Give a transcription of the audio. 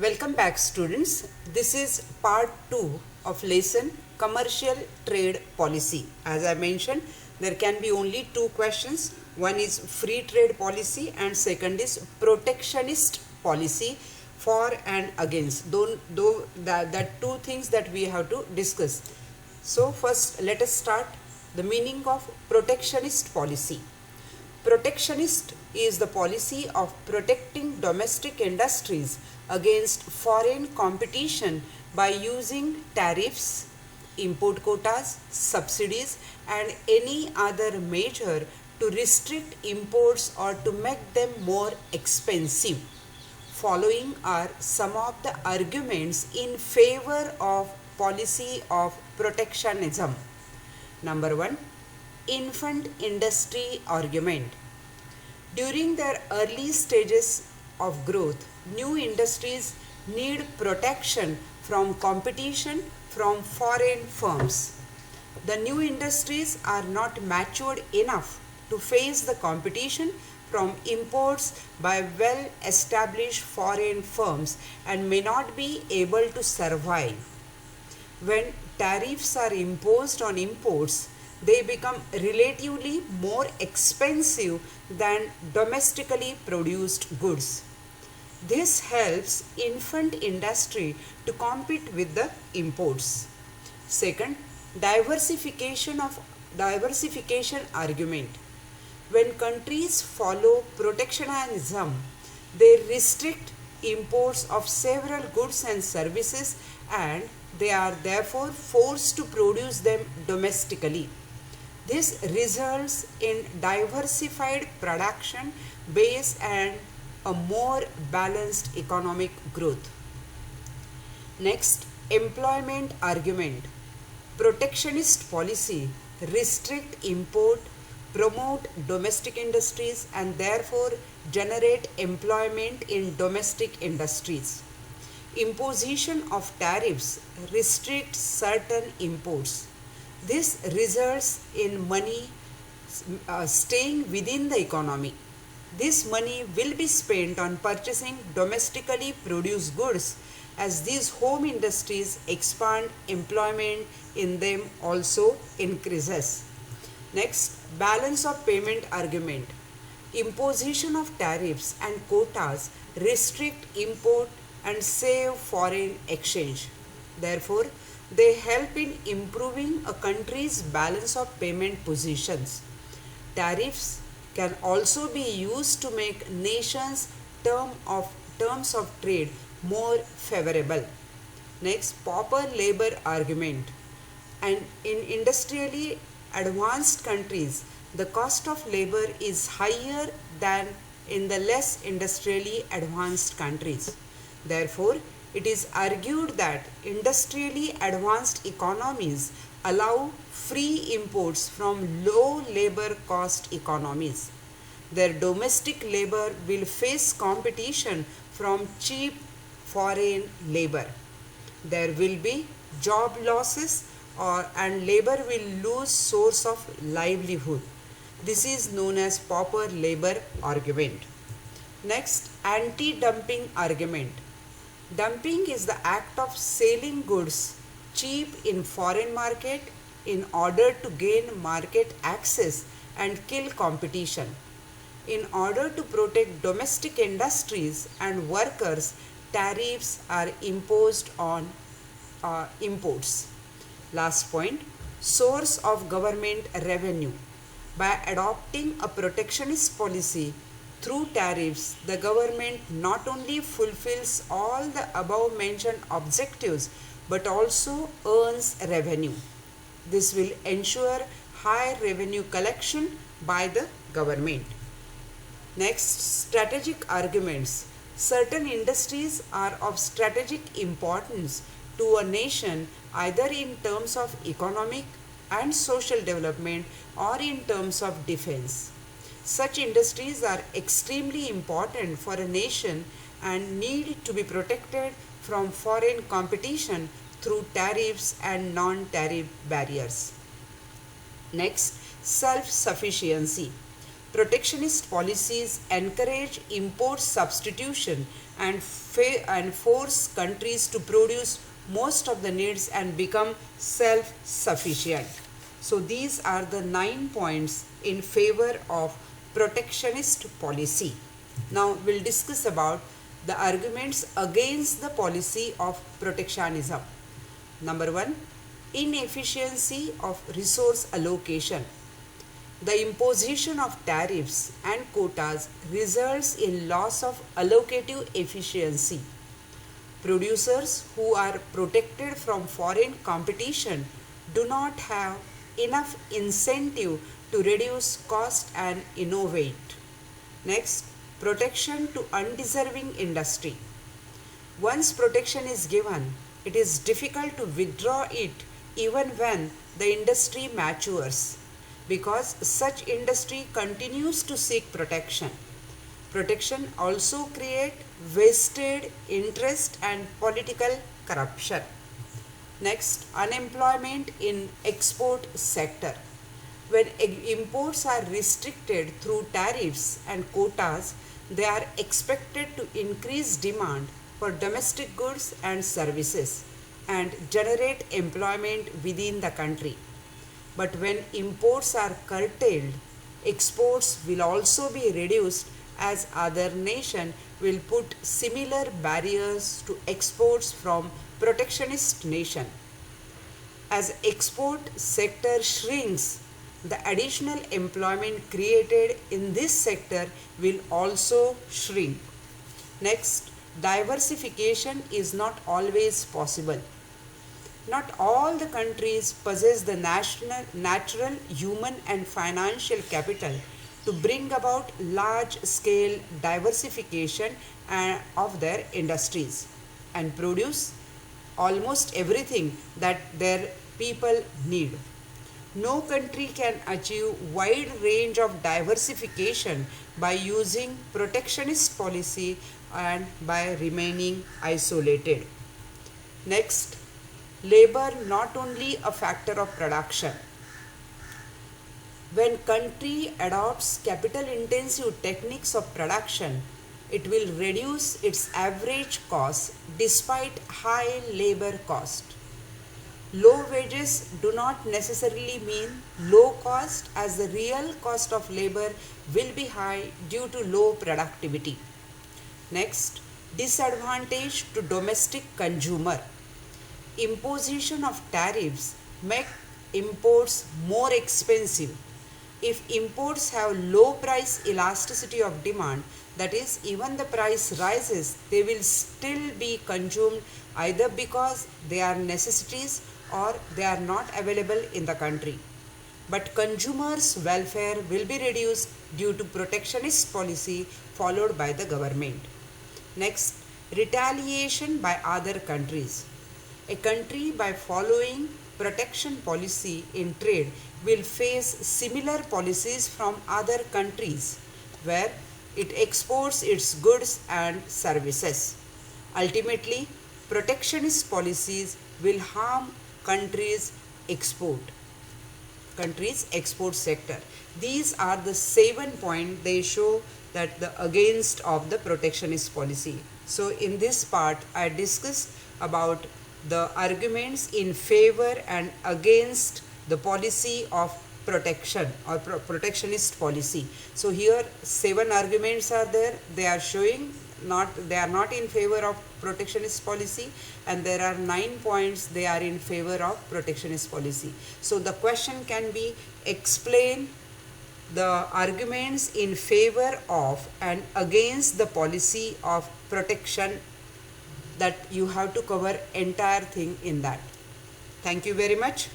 Welcome back, students. This is part 2 of lesson Commercial Trade Policy. As I mentioned, there can be only two questions. One is free trade policy and second is protectionist policy, for and against. Though that two things that we have to discuss. So first let us start the meaning of protectionist policy. Protectionist is the policy of protecting domestic industries against foreign competition by using tariffs, import quotas, subsidies, and any other measure to restrict imports or to make them more expensive. Following are some of the arguments in favor of policy of protectionism. Number 1, infant industry argument. During their early stages of growth, new industries need protection from competition from foreign firms. The new industries are not matured enough to face the competition from imports by well established foreign firms and may not be able to survive. When tariffs are imposed on imports, they become relatively more expensive than domestically produced goods. This helps infant industry to compete with the imports. Second, diversification argument. When countries follow protectionism, they restrict imports of several goods and services and they are therefore forced to produce them domestically. This results in diversified production base and a more balanced economic growth. Next, employment argument. Protectionist policy restrict import, promote domestic industries and therefore generate employment in domestic industries. Imposition of tariffs restricts certain imports. This results in money staying within the economy. This money will be spent on purchasing domestically produced goods as these home industries expand, employment in them also increases. Next, balance of payment argument. Imposition of tariffs and quotas restrict import and save foreign exchange. Therefore, they help in improving a country's balance of payment positions. Tariffs can also be used to make nations' terms of trade more favorable. Next, pauper labor argument. And in industrially advanced countries, the cost of labor is higher than in the less industrially advanced countries. Therefore, it is argued that industrially advanced economies allow free imports from low labor cost economies. Their domestic labor will face competition from cheap foreign labor. There will be job losses and labor will lose source of livelihood. This is known as pauper labor argument. Next, anti-dumping argument. Dumping is the act of selling goods cheap in foreign market in order to gain market access and kill competition. In order to protect domestic industries and workers, tariffs are imposed on imports. Last point, source of government revenue. By adopting a protectionist policy through tariffs, the government not only fulfills all the above mentioned objectives but also earns revenue. This will ensure high revenue collection by the government. Next, strategic arguments. Certain industries are of strategic importance to a nation either in terms of economic and social development or in terms of defense. Such industries are extremely important for a nation and need to be protected from foreign competition through tariffs and non-tariff barriers. Next, self-sufficiency. protectionist policies encourage import substitution and force countries to produce most of the needs and become self-sufficient. So these are the 9 points in favor of protectionist policy. Now we'll discuss about the arguments against the policy of protectionism. Number 1, inefficiency of resource allocation. The imposition of tariffs and quotas results in loss of allocative efficiency. Producers who are protected from foreign competition do not have enough incentive to reduce cost and innovate. Next, protection to undeserving industry. Once protection is given, it is difficult to withdraw it even when the industry matures, because such industry continues to seek protection. Protection also creates vested interest and political corruption. Next, unemployment in export sector. When imports are restricted through tariffs and quotas, they are expected to increase demand for domestic goods and services and generate employment within the country. But when imports are curtailed, exports will also be reduced, as other nations will put similar barriers to exports from protectionist nation. As export sector shrinks, the additional employment created in this sector will also shrink. Next, diversification is not always possible. Not all the countries possess the natural, human and financial capital to bring about large-scale diversification of their industries and produce almost everything that their people need. No country can achieve wide range of diversification by using protectionist policy and by remaining isolated. Next, labor not only a factor of production. When country adopts capital intensive techniques of production, it will reduce its average cost despite high labor cost. Low wages do not necessarily mean low cost, as the real cost of labor will be high due to low productivity. Next, disadvantage to domestic consumer. Imposition of tariffs make imports more expensive. If imports have low price elasticity of demand, that is, even the price rises, they will still be consumed either because they are necessities or they are not available in the country. But consumers' welfare will be reduced due to protectionist policy followed by the government. Next, retaliation by other countries. A country, by following protection policy in trade, will face similar policies from other countries where it exports its goods and services. Ultimately, protectionist policies will harm countries' export sector. These are the 7 points they show that the against of the protectionist policy. So in this part I discussed about the arguments in favor and against the policy of protection or protectionist policy. So here 7 arguments are there. They are showing they are not in favor of protectionist policy, and there are 9 points they are in favor of protectionist policy. So the question can be, explain the arguments in favor of and against the policy of protection, that you have to cover entire thing in that. Thank you very much.